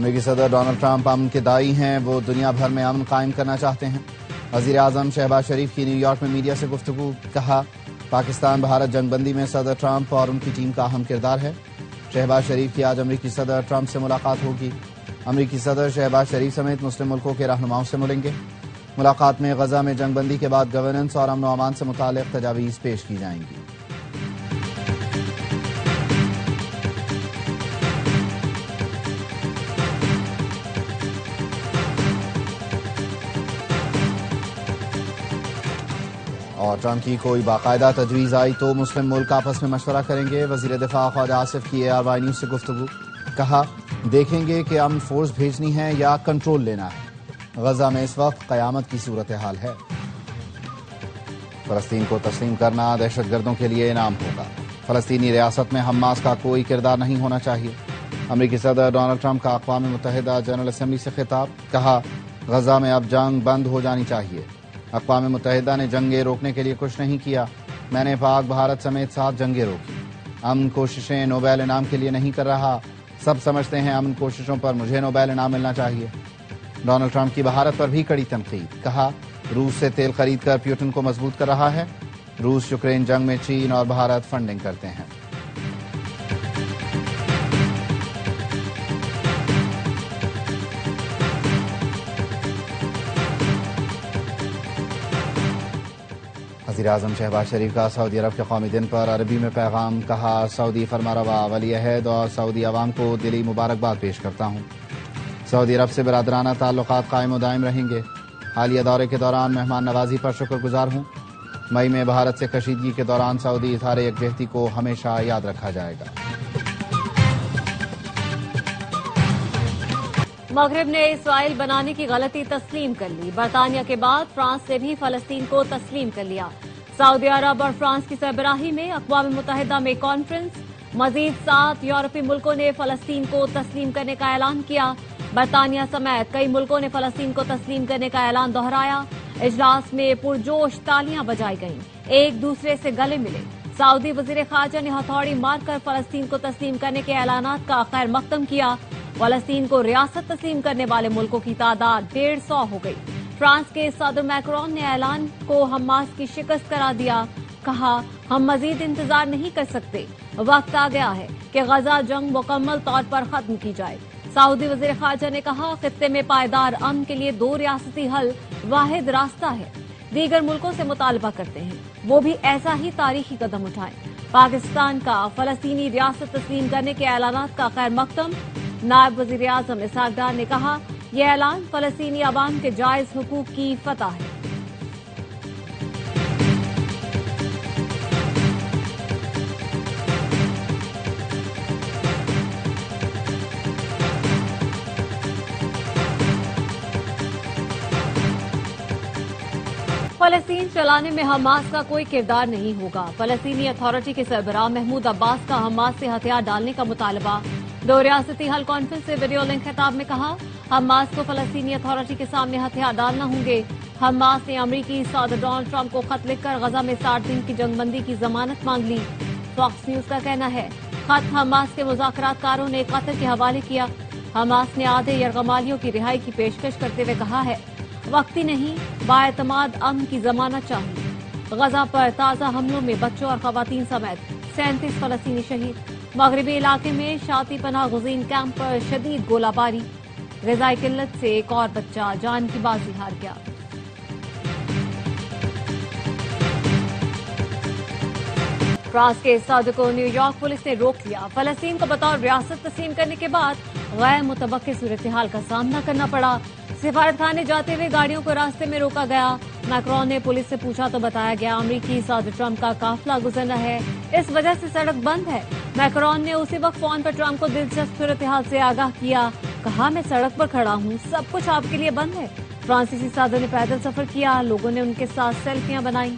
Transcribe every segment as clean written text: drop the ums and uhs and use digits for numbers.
امریکی صدر Donald Trump امن کے داعی ہیں، وہ دنیا بھر میں امن قائم کرنا چاہتے ہیں۔ وزیر اعظم شہباز شریف کی نیو یارک میں میڈیا سے گفتگو، کہا پاکستان بھارت جنگ بندی میں صدر ٹرمپ اور ان کی ٹیم کا اہم کردار ہے۔ شہباز شریف کی آج امریکی صدر ٹرمپ سے ملاقات ہوگی۔ امریکی صدر شہباز شریف سمیت مسلم ملکوں کے رہنماؤں سے ملیں گے۔ ملاقات میں غزہ میں جنگ بندی کے بعد گورننس اور امن و امان سے متعلق تجاویز پیش کی جائیں گی۔ اور ٹرمپ کی کوئی باقاعدہ تجویز آئی تو مسلم ملک آپس میں مشورہ کریں گے۔ وزیر دفاع خواجہ آصف کی ARY نیوز سے گفتگو، کہا دیکھیں گے کہ امن فورس بھیجنی ہے یا کنٹرول لینا ہے۔ غزہ میں اس وقت قیامت کی صورتحال ہے۔ فلسطین کو تسلیم کرنا دہشت گردوں کے لیے انعام ہوگا۔ فلسطینی ریاست میں حماس کا کوئی کردار نہیں ہونا چاہیے۔ امریکی صدر ڈونلڈ ٹرمپ کا اقوام متحدہ جنرل اسمبلی سے خطاب، کہا غزہ میں اب جنگ بند ہو جانی چاہیے۔ اقوام متحدہ نے جنگیں روکنے کے لیے کچھ نہیں کیا، میں نے پاک بھارت سمیت 7 جنگیں روکی۔ امن کوششیں نوبیل انعام کے لیے نہیں کر رہا، سب سمجھتے ہیں امن کوششوں پر مجھے نوبیل انعام ملنا چاہیے۔ ڈونلڈ ٹرمپ کی بھارت پر بھی کڑی تنقید، کہا روس سے تیل خرید کر پیوٹن کو مضبوط کر رہا ہے۔ روس یوکرین جنگ میں چین اور بھارت فنڈنگ کرتے ہیں۔ وزیر اعظم شہباز شریف کا سعودی عرب کے قومی دن پر عربی میں پیغام، کہا سعودی فرمانروا ولی عہد اور سعودی عوام کو دلی مبارکباد پیش کرتا ہوں۔ سعودی عرب سے برادرانہ تعلقات قائم و دائم رہیں گے۔ حالیہ دورے کے دوران مہمان نوازی پر شکر گزار ہوں۔ مئی میں بھارت سے کشیدگی کے دوران سعودی اظہار یکجہتی کو ہمیشہ یاد رکھا جائے گا۔ مغرب نے اسرائیل بنانے کی غلطی تسلیم کر لی۔ برطانیہ کے بعد فرانس نے بھی فلسطین کو تسلیم کر لیا۔ سعودی عرب اور فرانس کی سربراہی میں اقوام متحدہ میں کانفرنس، مزید 7 یورپی ملکوں نے فلسطین کو تسلیم کرنے کا اعلان کیا۔ برطانیہ سمیت کئی ملکوں نے فلسطین کو تسلیم کرنے کا اعلان دہرایا۔ اجلاس میں پرجوش تالیاں بجائی گئیں، ایک دوسرے سے گلے ملے۔ سعودی وزیر خارجہ نے ہتھوڑی مار کر فلسطین کو تسلیم کرنے کے اعلانات کا خیر مقدم کیا۔ فلسطین کو ریاست تسلیم کرنے والے ملکوں کی تعداد 150 ہو گئی۔ فرانس کے صدر میکرون نے اعلان کو حماس کی شکست قرار دیا، کہا ہم مزید انتظار نہیں کر سکتے، وقت آ گیا ہے کہ غزہ جنگ مکمل طور پر ختم کی جائے۔ سعودی وزیر خارجہ نے کہا خطے میں پائیدار امن کے لیے 2 ریاستی حل واحد راستہ ہے۔ دیگر ملکوں سے مطالبہ کرتے ہیں وہ بھی ایسا ہی تاریخی قدم اٹھائیں۔ پاکستان کا فلسطینی ریاست تسلیم کرنے کے اعلانات کا خیر مقدم۔ نائب وزیر اعظم اسحاق ڈار نے کہا یہ اعلان فلسطینی عوام کے جائز حقوق کی فتح ہے۔ فلسطین چلانے میں حماس کا کوئی کردار نہیں ہوگا۔ فلسطینی اتھارٹی کے سربراہ محمود عباس کا حماس سے ہتھیار ڈالنے کا مطالبہ۔ 2 ریاستی حل کانفرنس سے ویڈیو لنک خطاب میں کہا حماس کو فلسطینی اتھارٹی کے سامنے ہتھیار ڈالنا ہوں گے۔ حماس نے امریکی صدر ڈونلڈ ٹرمپ کو خط لکھ کر غزہ میں 60 دن کی جنگ بندی کی ضمانت مانگ لی۔ فاکس نیوز کا کہنا ہے خط حماس کے مذاکرات کاروں نے قطر کے حوالے کیا۔ حماس نے آدھے یرغمالیوں کی رہائی کی پیشکش کرتے ہوئے کہا ہے وقتی نہیں، بااعتماد امن کی ضمانت چاہیے۔ غزہ پر تازہ حملوں میں بچوں اور خواتین سمیت 37 فلسطینی شہید۔ مغربی علاقے میں شاطی پناہ گزین کیمپ پر شدید گولہ باری۔ غذائی قلت سے ایک اور بچہ جان کی بازی ہار گیا۔ فرانس کے صدر کو نیو یارک پولیس نے روک لیا۔ فلسطین کو بطور ریاست تسلیم کرنے کے بعد غیر متوقع صورتحال کا سامنا کرنا پڑا۔ سفارت خانے جاتے ہوئے گاڑیوں کو راستے میں روکا گیا۔ میکرون نے پولیس سے پوچھا تو بتایا گیا امریکی صدر ٹرمپ کا قافلہ گزرنا ہے، اس وجہ سے سڑک بند ہے۔ میکرون نے اسی وقت فون پر ٹرمپ کو دلچسپ صورتحال سے آگاہ کیا، کہا میں سڑک پر کھڑا ہوں، سب کچھ آپ کے لیے بند ہے۔ فرانسیسی صدر نے پیدل سفر کیا، لوگوں نے ان کے ساتھ سیلفیاں بنائیں۔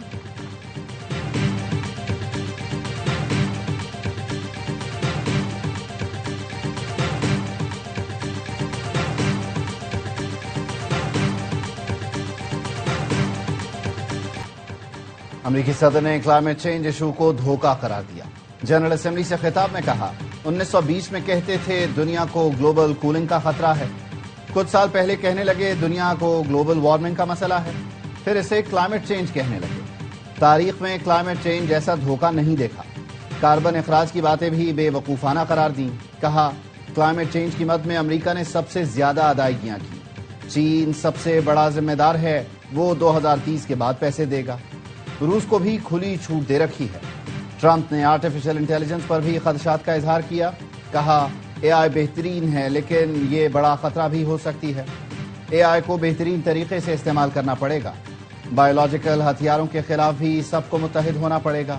امریکی صدر نے کلائمیٹ چینج ایشو کو دھوکہ قرار دیا۔ جنرل اسمبلی سے خطاب میں کہا 1920 میں کہتے تھے دنیا کو گلوبل کولنگ کا خطرہ ہے، کچھ سال پہلے کہنے لگے دنیا کو گلوبل وارمنگ کا مسئلہ ہے، پھر اسے کلائمیٹ چینج کہنے لگے۔ تاریخ میں کلائمیٹ چینج جیسا دھوکہ نہیں دیکھا۔ کاربن اخراج کی باتیں بھی بے وقوفانہ قرار دیں، کہا کلائمیٹ چینج کی مد میں امریکہ نے سب سے زیادہ ادائیگیاں کی، چین سب سے بڑا ذمہ دار ہے، وہ 2030 کے بعد پیسے دے گا۔ روس کو بھی کھلی چھوٹ دے رکھی ہے۔ ٹرمپ نے آرٹیفیشل انٹیلیجنس پر بھی خدشات کا اظہار کیا، کہا اے آئی بہترین ہے لیکن یہ بڑا خطرہ بھی ہو سکتی ہے، اے آئی کو بہترین طریقے سے استعمال کرنا پڑے گا، بایولوجیکل ہتھیاروں کے خلاف بھی سب کو متحد ہونا پڑے گا۔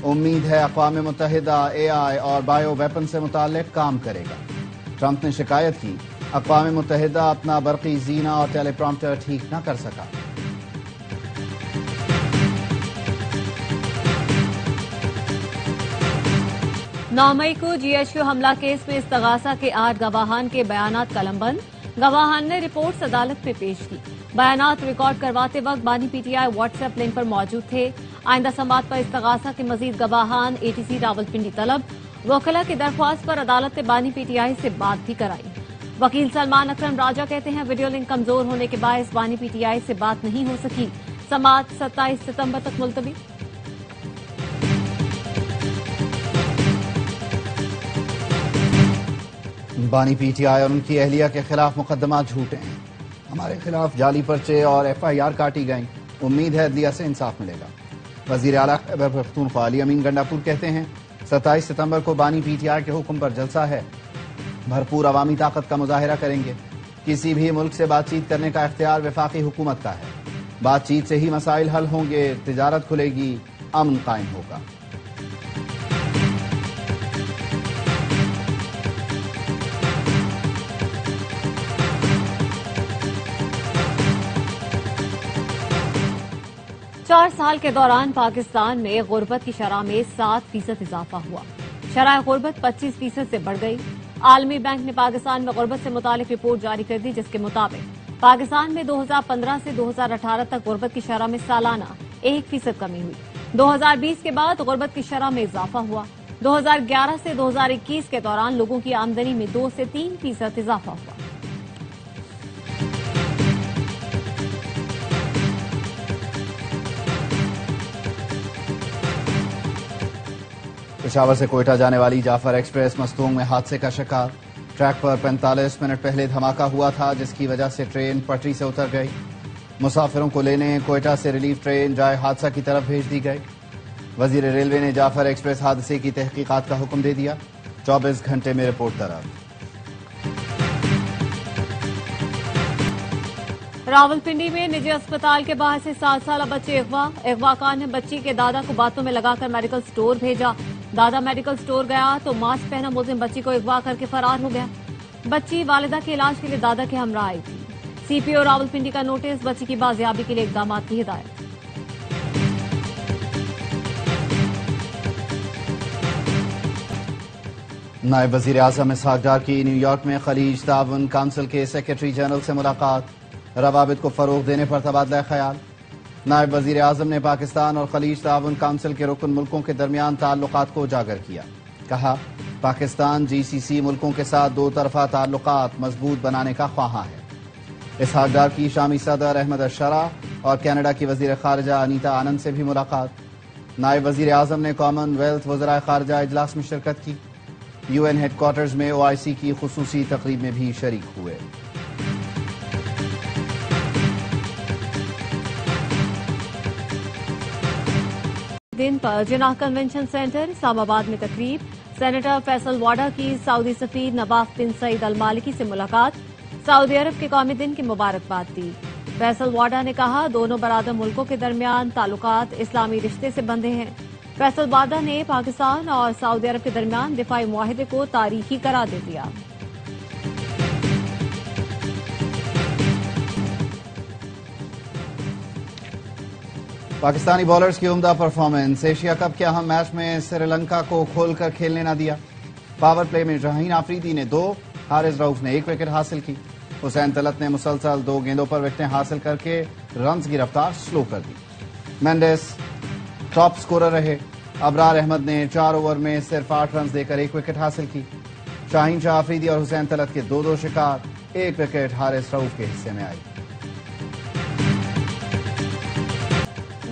امید ہے اقوام متحدہ اے آئی اور بایو ویپن سے متعلق کام کرے گا۔ ٹرمپ نے شکایت کی اقوام متحدہ اپنا برقی زینہ اور ٹیلی پرامپٹر ٹھیک نہ کر سکا۔ 9 مئی کو جی ایچ کیو حملہ کیس میں استغاثہ کے 8 گواہان کے بیانات قلم بند، گواہان نے رپورٹس عدالت میں پیش کی۔ بیانات ریکارڈ کرواتے وقت بانی P T I WhatsApp link پر موجود تھے۔ آئندہ سماعت پر استغاثہ کے مزید گواہان اے ٹی سی راولپنڈی طلب۔ وکلا کی درخواست پر عدالت نے بانی پی ٹی آئی سے بات بھی کرائی۔ وکیل سلمان اکرم راجہ کہتے ہیں ویڈیو لنک کمزور ہونے کے باعث بانی پی ٹی آئی سے بات نہیں ہو سکی۔ سماعت 27 ستمبر تک ملتوی۔ بانی پی ٹی آئی اور ان کی اہلیہ کے خلاف مقدمات جھوٹے ہیں، ہمارے خلاف جعلی پرچے اور ایف آئی آر کاٹی گئیں، امید ہے عدلیہ سے انصاف ملے گا۔ وزیر اعلیٰ خیبر پختونخوا علی امین گنڈاپور کہتے ہیں 27 ستمبر کو بانی پی ٹی آئی کے حکم پر جلسہ ہے، بھرپور عوامی طاقت کا مظاہرہ کریں گے۔ کسی بھی ملک سے بات چیت کرنے کا اختیار وفاقی حکومت کا ہے، بات چیت سے ہی مسائل حل ہوں گے، تجارت کھلے گی، امن قائم ہوگا۔ چار سال کے دوران پاکستان میں غربت کی شرح میں 7% اضافہ ہوا، شرح غربت 25% سے بڑھ گئی۔ عالمی بینک نے پاکستان میں غربت سے متعلق رپورٹ جاری کر دی، جس کے مطابق پاکستان میں 2015 سے 2018 تک غربت کی شرح میں سالانہ 1% کمی ہوئی۔ 2020 کے بعد غربت کی شرح میں اضافہ ہوا۔ 2011 سے 2021 کے دوران لوگوں کی آمدنی میں 2 سے 3% اضافہ ہوا۔ پشاور سے کوئٹہ جانے والی جعفر ایکسپریس مستونگ میں حادثے کا شکار، ٹریک پر 45 منٹ پہلے دھماکہ ہوا تھا جس کی وجہ سے ٹرین پٹری سے اتر گئی۔ مسافروں کو لینے کوئٹہ سے ریلیف ٹرین جائے حادثہ کی طرف بھیج دی گئی۔ وزیر ریلوے نے جعفر ایکسپریس حادثے کی تحقیقات کا حکم دے دیا، 24 گھنٹے میں رپورٹ طلب۔ راولپنڈی میں نجی اسپتال کے باہر سے 7 سالہ بچے اغوا کار نے بچی کے دادا کو باتوں میں لگا کر میڈیکل سٹور بھیجا۔ دادا میڈیکل سٹور گیا تو ماسک پہنا ملزم بچی کو اغوا کر کے فرار ہو گیا۔ بچی والدہ کے علاج کے لیے دادا کے ہمراہ آئی تھی۔ سی پی او راولپنڈی کا نوٹس، بچی کی بازیابی کے لیے اقدامات کی ہدایت۔ نائب وزیر اعظم اسحاق ڈار کی نیو یارک میں خلیج تعاون کونسل کے سیکرٹری جنرل سے ملاقات، روابط کو فروغ دینے پر تبادلہ خیال۔ نائب وزیر اعظم نے پاکستان اور خلیج تعاون کونسل کے رکن ملکوں کے درمیان تعلقات کو اجاگر کیا، کہا پاکستان جی سی سی ملکوں کے ساتھ دو طرفہ تعلقات مضبوط بنانے کا خواہاں ہے۔ اسحاق ڈار کی شامی صدر احمد الشرع اور کینیڈا کی وزیر خارجہ انیتا آنند سے بھی ملاقات۔ نائب وزیر اعظم نے کامن ویلتھ وزرائے خارجہ اجلاس میں شرکت کی، یو این ہیڈ کوارٹرز میں او آئی سی کی خصوصی تقریب میں بھی شریک ہوئے۔ دن پر جناح کنونشن سینٹر اسلام آباد میں تقریب، سینیٹر فیصل واڈا کی سعودی سفیر نواف بن سعید المالکی سے ملاقات، سعودی عرب کے قومی دن کی مبارکباد دی۔ فیصل واڈا نے کہا دونوں برادر ملکوں کے درمیان تعلقات اسلامی رشتے سے بندھے ہیں۔ فیصل واڈا نے پاکستان اور سعودی عرب کے درمیان دفاعی معاہدے کو تاریخی قرار دے دیا۔ پاکستانی بالرز کی عمدہ پرفارمنس، ایشیا کپ کے اہم میچ میں سری لنکا کو کھول کر کھیلنے نہ دیا۔ پاور پلے میں شاہین آفریدی نے 2، حارث رؤف نے 1 وکٹ حاصل کی۔ حسین طلعت نے مسلسل 2 گیندوں پر وکٹیں حاصل کر کے رنز کی رفتار سلو کر دی۔ مینڈس ٹاپ سکورر رہے، ابرار احمد نے 4 اوور میں صرف 8 رنز دے کر 1 وکٹ حاصل کی۔ شاہین شاہ آفریدی اور حسین طلعت کے 2 شکار، 1 وکٹ حارث رؤف کے حصے میں آئی۔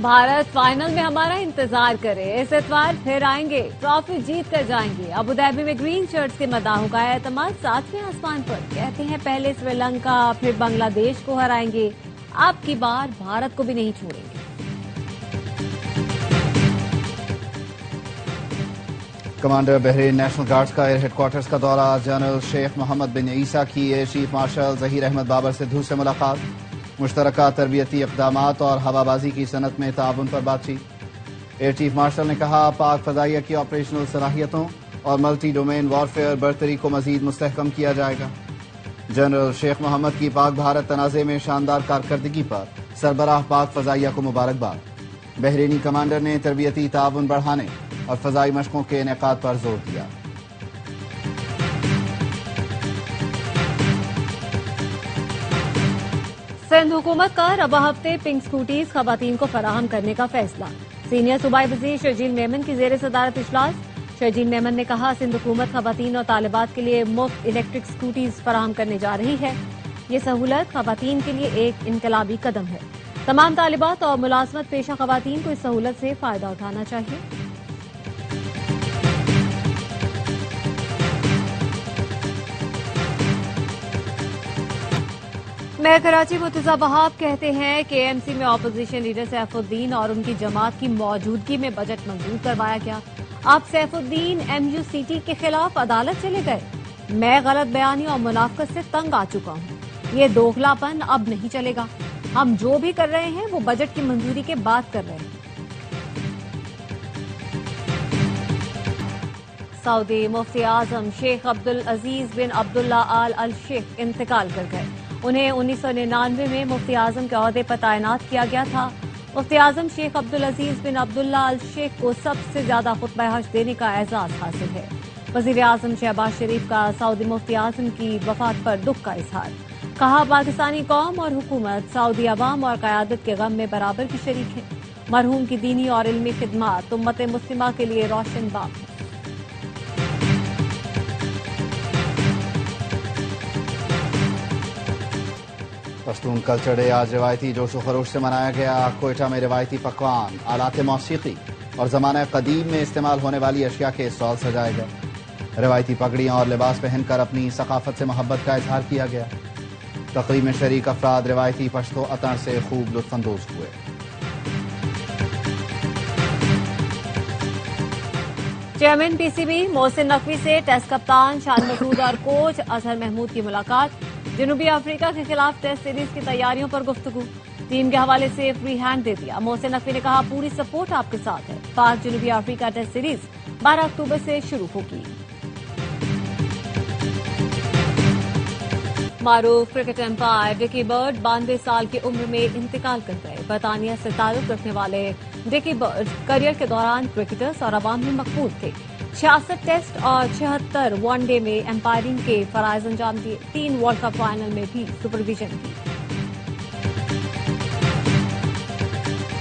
بھارت فائنل میں ہمارا انتظار کرے، اس اتوار پھر آئیں گے، ٹرافی جیت کر جائیں گے۔ ابوظہبی میں گرین شرٹس کے مداحوں کا اعتماد 7ویں آسمان پر، کہتے ہیں پہلے سری لنکا پھر بنگلہ دیش کو ہرائیں گے، اب کی بار بھارت کو بھی نہیں چھوڑیں گے۔ کمانڈر بحرین نیشنل گارڈز کا ایئر ہیڈ کوارٹرز کا دورہ، general Sheikh Muhammad bin Isa کی air chief marshal Zaheer Ahmed Babar Sidhu سے ملاقات، مشترکہ تربیتی اقدامات اور ہوا بازی کی صنعت میں تعاون پر بات چیت۔ ایئر چیف مارشل نے کہا پاک فضائیہ کی آپریشنل صلاحیتوں اور ملٹی ڈومین وارفیئر برتری کو مزید مستحکم کیا جائے گا۔ جنرل شیخ محمد کی پاک بھارت تنازع میں شاندار کارکردگی پر سربراہ پاک فضائیہ کو مبارکباد۔ بحرینی کمانڈر نے تربیتی تعاون بڑھانے اور فضائی مشقوں کے انعقاد پر زور دیا۔ سندھ حکومت کا ربع ہفتے پنک سکوٹیز خواتین کو فراہم کرنے کا فیصلہ، سینئر صوبائی وزیر شرجیل میمن کی زیر صدارت اجلاس۔ شرجیل میمن نے کہا سندھ حکومت خواتین اور طالبات کے لیے مفت الیکٹرک سکوٹیز فراہم کرنے جا رہی ہے، یہ سہولت خواتین کے لیے ایک انقلابی قدم ہے، تمام طالبات اور ملازمت پیشہ خواتین کو اس سہولت سے فائدہ اٹھانا چاہیے۔ میئر کراچی مرتضی وہاب کہتے ہیں کہ اے ایم سی میں اپوزیشن لیڈر سیف الدین اور ان کی جماعت کی موجودگی میں بجٹ منظور کروایا گیا، اب safe Uddin M you C T کے خلاف عدالت چلے گئے۔ میں غلط بیانی اور منافقت سے تنگ آ چکا ہوں، یہ دوغلاپن اب نہیں چلے گا، ہم جو بھی کر رہے ہیں وہ بجٹ کی منظوری کے بعد کر رہے ہیں۔ سعودی مفتی اعظم شیخ عبدالعزیز بن عبداللہ آل الشیخ انتقال کر گئے، انہیں 1999 میں مفتی اعظم کے عہدے پر تعینات کیا گیا تھا۔ مفتی اعظم شیخ عبدالعزیز بن عبداللہ آل شیخ کو سب سے زیادہ خطبہ حج دینے کا اعزاز حاصل ہے۔ وزیر اعظم شہباز شریف کا سعودی مفتی اعظم کی وفات پر دکھ کا اظہار، کہا پاکستانی قوم اور حکومت سعودی عوام اور قیادت کے غم میں برابر کی شریک ہے، مرحوم کی دینی اور علمی خدمات امت مسلمہ کے لیے روشن باب ہے۔ پشتون کلچر ڈے آج روایتی جوش و خروش سے منایا گیا۔ کوئٹہ میں روایتی پکوان، آلات موسیقی اور زمانہ قدیم میں استعمال ہونے والی اشیاء کے اسٹال سجائے گئے۔ روایتی پگڑیاں اور لباس پہن کر اپنی ثقافت سے محبت کا اظہار کیا گیا۔ تقریب میں شریک افراد روایتی پشتو اطعار سے خوب لطف اندوز ہوئے۔ Chairman P C B Mohsin Naqvi سے ٹیسٹ کپتان شان مسعود اور کوچ اظہر محمود کی ملاقات، جنوبی افریقہ کے خلاف ٹیسٹ سیریز کی تیاریوں پر گفتگو، ٹیم کے حوالے سے فری ہینڈ دے دیا۔ محسن نقوی نے کہا پوری سپورٹ آپ کے ساتھ ہے، پاک جنوبی افریقہ ٹیسٹ سیریز 12 اکتوبر سے شروع ہوگی۔ معروف کرکٹ امپائر ڈکی برڈ 92 سال کی عمر میں انتقال کر گئے۔ برطانیہ سے تعلق رکھنے والے ڈکی برڈ کیریئر کے دوران کرکٹرز اور عوام میں مقبول تھے، 66 ٹیسٹ اور 76 ون ڈے میں امپائرنگ کے فرائض انجام دیے، 3 ورلڈ کپ فائنل میں بھی سپرویژن کی۔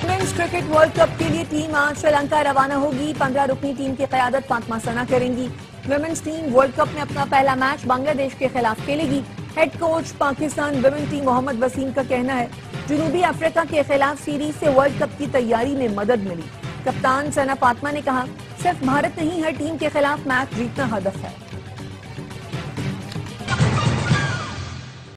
ویمنز کرکٹ ورلڈ کپ کے لیے ٹیم آج سری لنکا روانہ ہوگی، 15 رکنی ٹیم کی قیادت فاطمہ ثنا کریں گی۔ ویمنز ٹیم ورلڈ کپ میں اپنا پہلا میچ بنگلہ دیش کے خلاف کھیلے گی۔ Head coach Pakistan women team Muhammad Wasim کا کہنا ہے جنوبی افریقہ کے خلاف سیریز سے ورلڈ کپ کی تیاری میں مدد ملی۔ کپتان ثنا فاطمہ نے کہا صرف بھارت نہیں، ہر ٹیم کے خلاف میچ جیتنا ہدف ہے۔